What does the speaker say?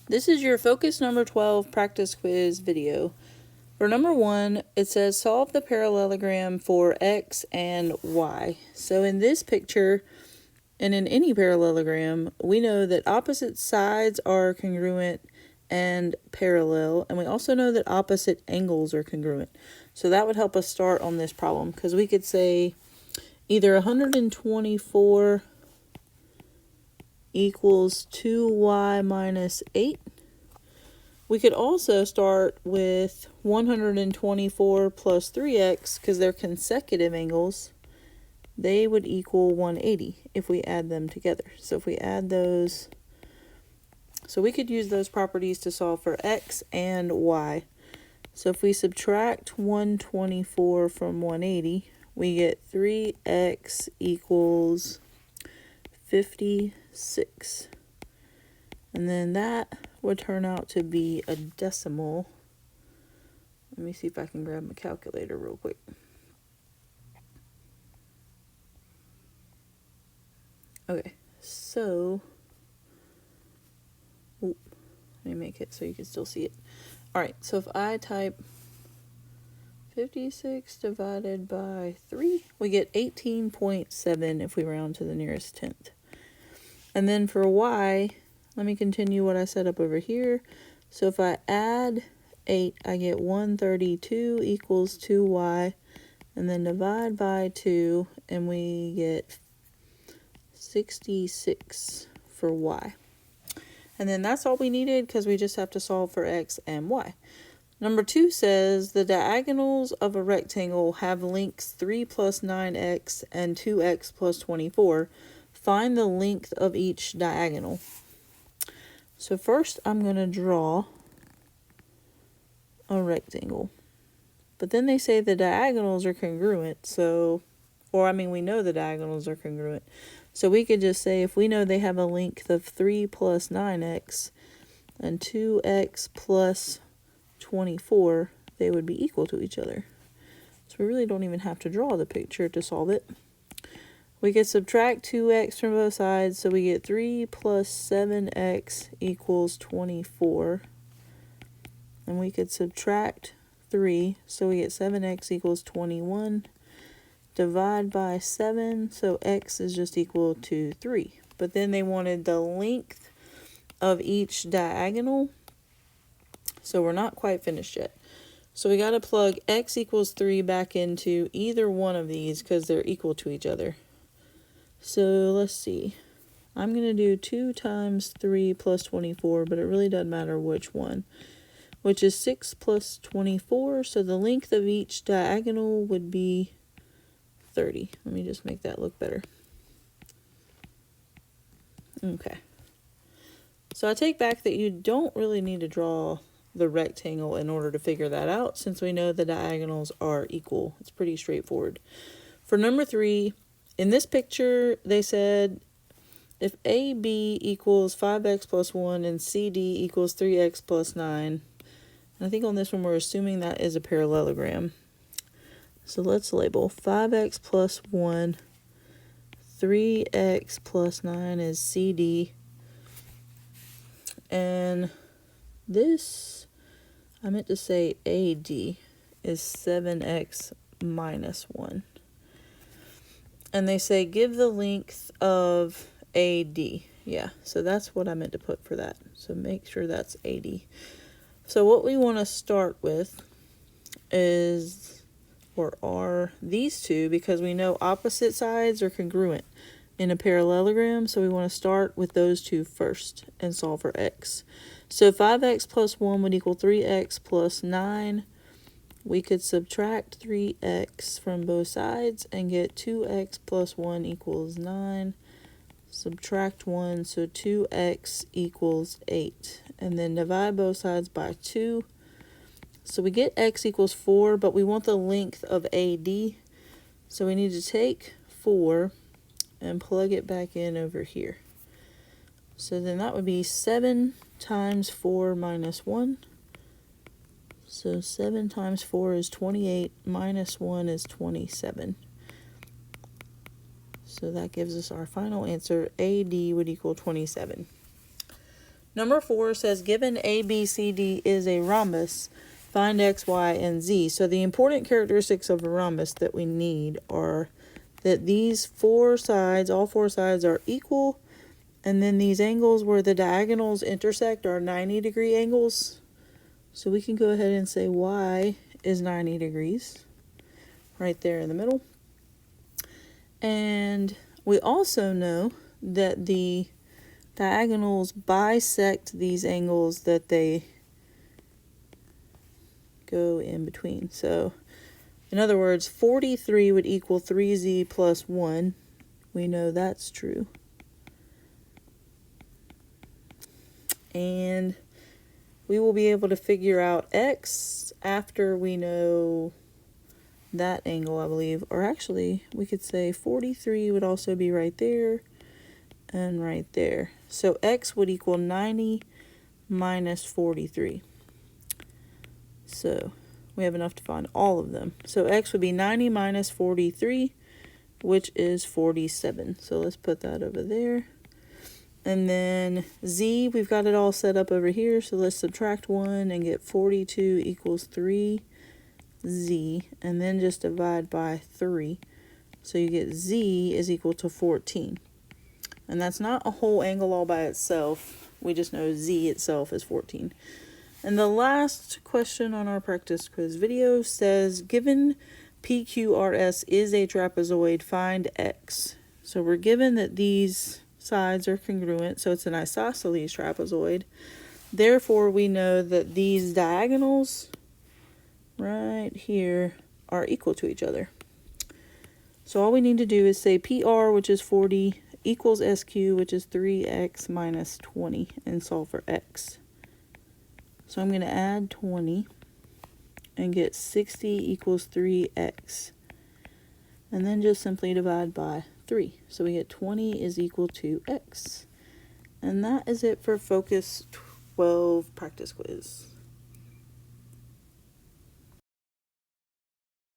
This is your focus number 12 practice quiz video. For number 1, it says solve the parallelogram for x and y. So in this picture, and in any parallelogram, we know that opposite sides are congruent and parallel, and we also know that opposite angles are congruent. So that would help us start on this problem, because we could say either 124 equals 2y minus 8. We could also start with 124 plus 3x, because they're consecutive angles. They would equal 180 if we add them together. So if we add those, so we could use those properties to solve for x and y. So if we subtract 124 from 180, we get 3x equals 56. And then that would turn out to be a decimal. Let me see if I can grab my calculator real quick. Okay, so let me make it so you can still see it. Alright, so if I type 56 divided by 3, we get 18.7 if we round to the nearest tenth. And then for y, let me continue what I set up over here. So if I add 8, I get 132 equals 2y, and then divide by 2, and we get 66 for y. And then that's all we needed, because we just have to solve for x and y. Number 2 says the diagonals of a rectangle have lengths 3 plus 9x and 2x plus 24. Find the length of each diagonal. So first I'm going to draw a rectangle. But then they say the diagonals are congruent, so, we know the diagonals are congruent. So we could just say if we know they have a length of 3 plus 9x and 2x plus 24, they would be equal to each other. So we really don't even have to draw the picture to solve it. We could subtract 2x from both sides, so we get 3 plus 7x equals 24. And we could subtract 3, so we get 7x equals 21. Divide by 7, so x is just equal to 3. But then they wanted the length of each diagonal, so we're not quite finished yet. So we got to plug x equals 3 back into either one of these, because they're equal to each other. So let's see. I'm going to do 2 times 3 plus 24, but it really doesn't matter which one, which is 6 plus 24. So the length of each diagonal would be 30. Let me just make that look better. Okay. So I take back that you don't really need to draw the rectangle in order to figure that out, since we know the diagonals are equal. It's pretty straightforward. For number 3, in this picture, they said if AB equals 5x plus 1 and CD equals 3x plus 9, and I think on this one we're assuming that is a parallelogram. So let's label 5x plus 1, 3x plus 9 is CD, and this, I meant to say AD, is 7x minus 1. And they say give the length of AD. Yeah, so that's what I meant to put for that. So make sure that's AD. So what we want to start with are these two, because we know opposite sides are congruent in a parallelogram, so we want to start with those two first and solve for x. So 5x plus 1 would equal 3x plus 9. We could subtract 3x from both sides and get 2x plus 1 equals 9. Subtract 1, so 2x equals 8. And then divide both sides by 2. So we get x equals 4, but we want the length of AD. So we need to take 4 and plug it back in over here. So then that would be 7 times 4 minus 1. So 7 times 4 is 28, minus 1 is 27. So that gives us our final answer. AD would equal 27. Number 4 says, given ABCD is a rhombus, find X, Y, and Z. So the important characteristics of a rhombus that we need are that these four sides, all four sides are equal, and then these angles where the diagonals intersect are 90-degree angles. So we can go ahead and say Y is 90 degrees, right there in the middle. And we also know that the diagonals bisect these angles that they go in between. So, in other words, 43 would equal 3z plus 1. We know that's true. And we will be able to figure out x after we know that angle, I believe. Or actually, we could say 43 would also be right there and right there. So x would equal 90 minus 43. So we have enough to find all of them. So x would be 90 minus 43, which is 47. So let's put that over there. And then z, we've got it all set up over here. So let's subtract 1 and get 42 equals 3z. And then just divide by 3. So you get z is equal to 14. And that's not a whole angle all by itself. We just know z itself is 14. And the last question on our practice quiz video says, given PQRS is a trapezoid, find x. So we're given that these sides are congruent, so it's an isosceles trapezoid. Therefore, we know that these diagonals right here are equal to each other. So all we need to do is say PR, which is 40, equals SQ, which is 3x minus 20, and solve for x. So I'm going to add 20 and get 60 equals 3x. And then just simply divide by 3. So we get 20 is equal to x. And that is it for Focus 12 practice quiz.